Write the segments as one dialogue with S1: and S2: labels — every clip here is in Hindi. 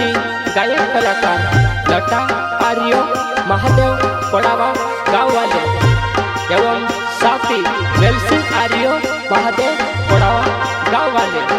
S1: आदिवासी गायक कलाकार लता आर्यो महादेव पड़ावा गाँव वाले एवं साथी वेलसी आर्यो महादेव पड़ावा गाँव वाले।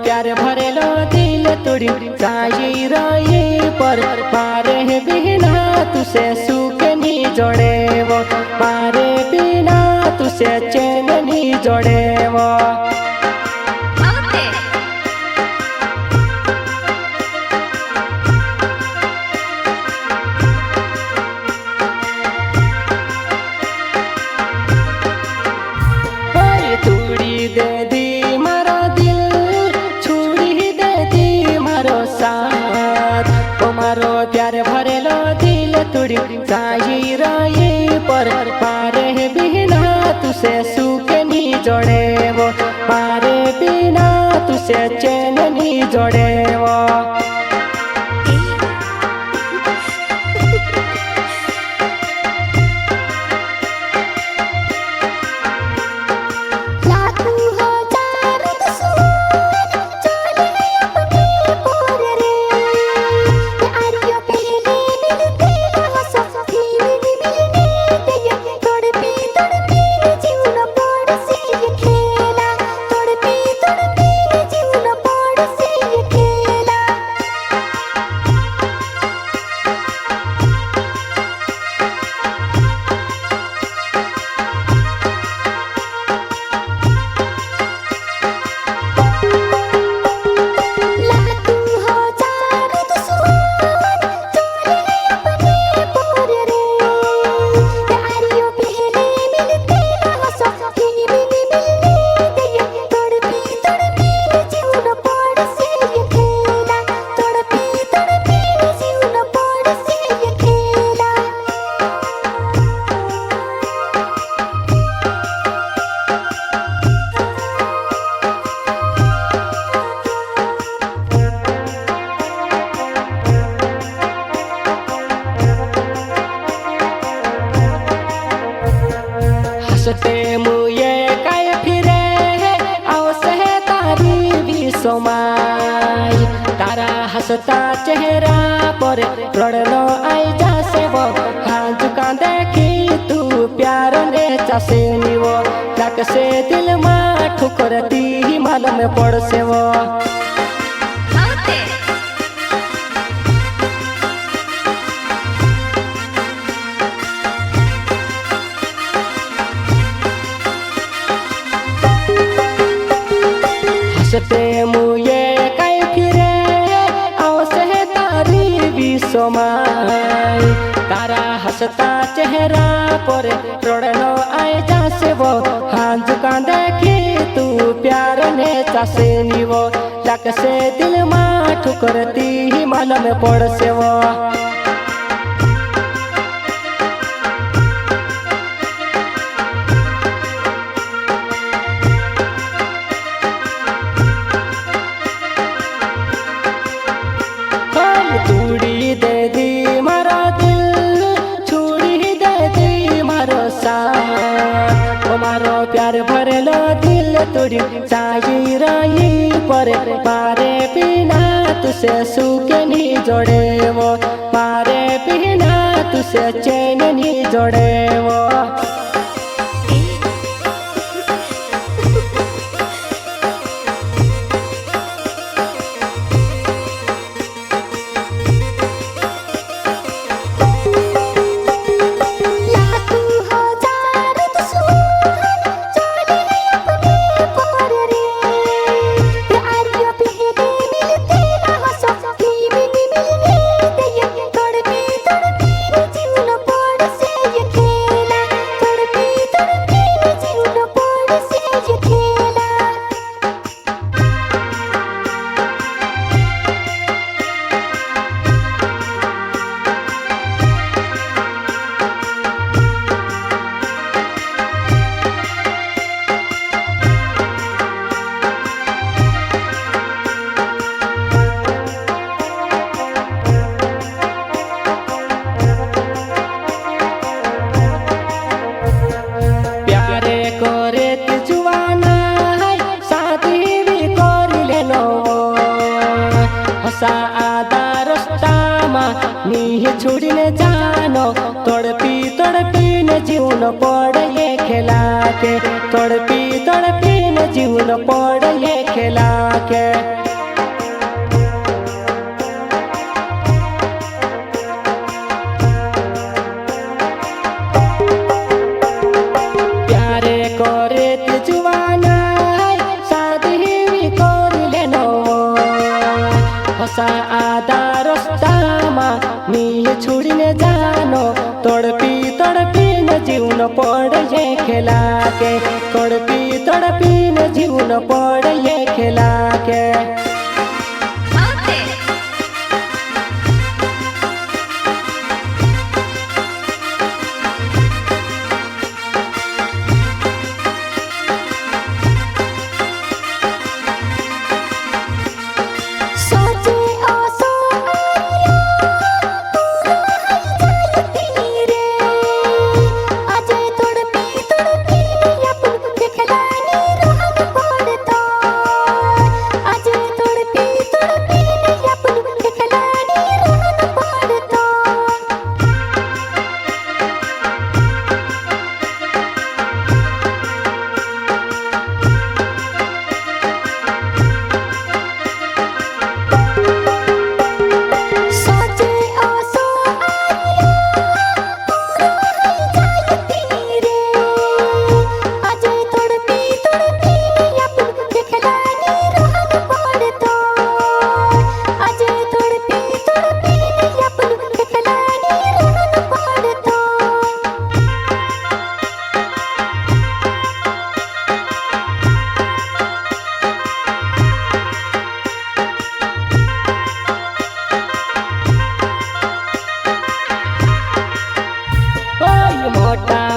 S1: प्यार भरेलो दिल तोड़ी चाहिए रही पर मारे बिना तुसे सुख नहीं जोड़े वो, मारे बिना तुसे चैन नहीं जोड़े वो। तोड़ी दे दी मारा दिल, छुड़ी दे दी मारो साथ, तुम्हारो प्यार भरेलो दिल तोड़ी चाहिए रही पर मारे बिना तुसे सुख नहीं जोड़े वो, मारे बिना तुसे चैन नहीं जोड़े वो। हंसते मुए काय फिरे आवसे तारी विसमाय, तारा हंसता चेहरा पर रड़लो आई जासे वो, हाथ का देखी तू प्यार ने चासे निवो, तक से दिल में ठुकरती हिमाल में पड़ से वो। हंसते मुए काय फिरे आवसे तारी विसमाय, तारा हंसता चेहरा पर रोड़नो आए जासे वो, हाथ का देखी तू प्यार ने चासे निवो, लक से दिल में ठुकरती हिमाल में पड़ से वो। तोड़ी दे दी मारा दिल, छुड़ी दे दी मारो साथ, तुम्हारो प्यार भरेलो दिल तोड़ी चाहिए रही पर मारे बिना तुसे सुख नहीं जोड़े वो, मारे बिना तुसे चैन नहीं जोड़े वो। जीवन पड़े खेला के तड़पी तड़पी न जीवन पड़े खेला के प्यारे करे जुवाना शादी भी कर लेनो हसा आधा रास्ता मिल छुड़ने जानो तड़पी तड़पी न जीवन पड़े खेला के तड़पी तड़पी न जीवन पड़े खेला के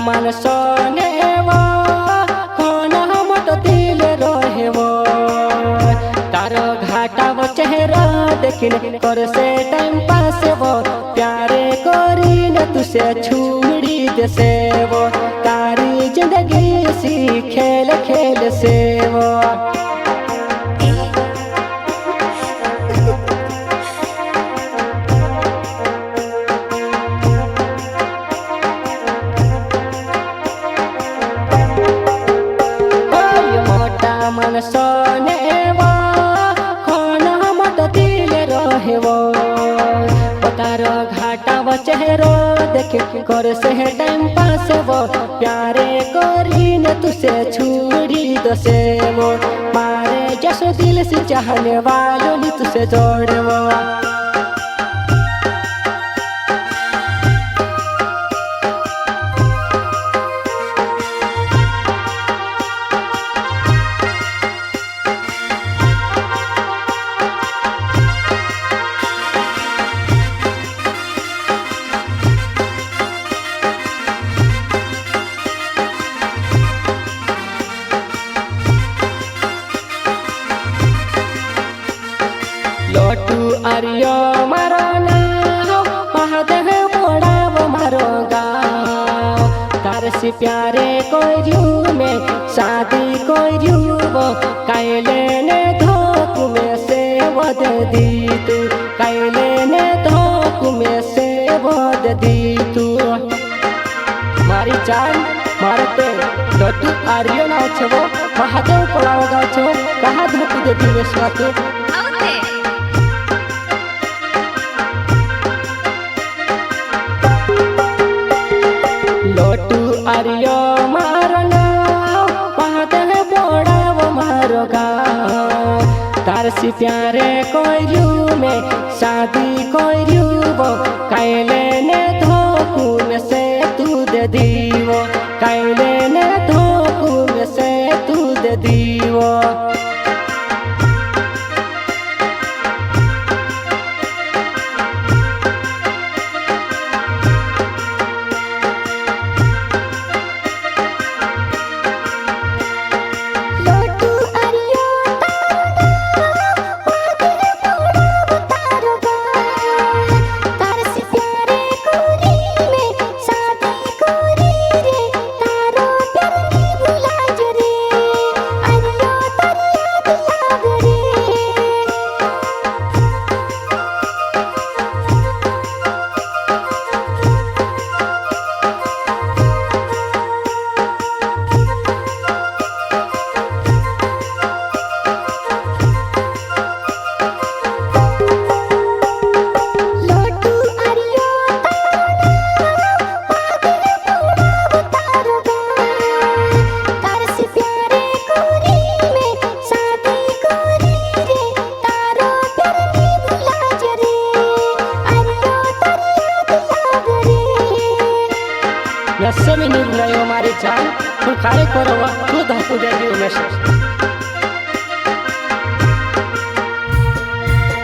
S1: मन सोने वो कोना मत दिल रहे वो तारो घाटा वो चेहरा देखने कर से टाइम पास वो प्यारे कोरी न तुसे छुड़ी दे से वो तारी जिंदगी सी खेल खेल से वो मन सोने वो खोना मत दिल रहे वो तारो घाटा वो चेहरो देख कर से टाइम पास वो प्यारे कोरी न तुसे छुड़ी दो से वो मारे जैसो दिल से चाहने वालों ने तुसे जोड़ वो लोटू आर्यो मारो नाव महादेव मोड़ाव मारो गाँव तार से प्यारे कोई में शादी कोई वो कैले ने धोख में से वध दी तू कैले ने धोख में से वध दी तू मारी जान मारते लोटू आर्यो नाव छवो महादेव पड़ाव गाँव छो कहाँ धोख दे दी में स्वाते लोटू आर्यो मारो नाव महादेव बोड़ाव मारो गाँव तार से प्यारे कोई में शादी कोई वो कैले ने धोखू में से तू दे दीवो कैले ने धोखू में से तू दे दीवो
S2: तारो प्यार नी भुला जो रे अरियो तारे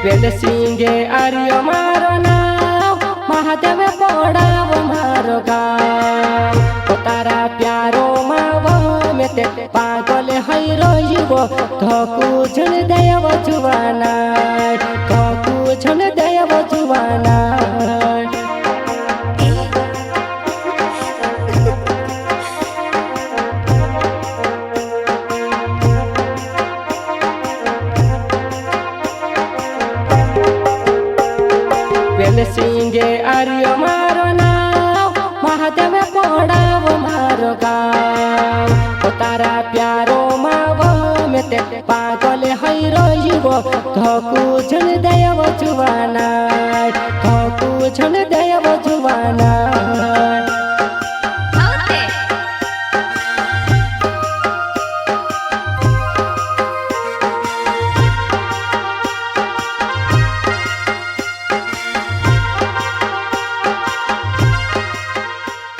S1: વેલ સિંગે આર્યો મારો નામ મહાદેવે પડાવ મારો ગામ તારા પ્યારો માં મેં તે પાગલ હઈ રહ્યો ધકુ જન દેવ જુવાના ધકુ જન દેવ જુવાના વેલ સિંગે આર્યો મારો નામ મહાદેવે પડાવ મારો ગામ તારા પ્યારો માં મેં તે પાગલ હઈ રહ્યો ધકુ જન દેવ જુવાના ધકુ જન દેવ જુવાના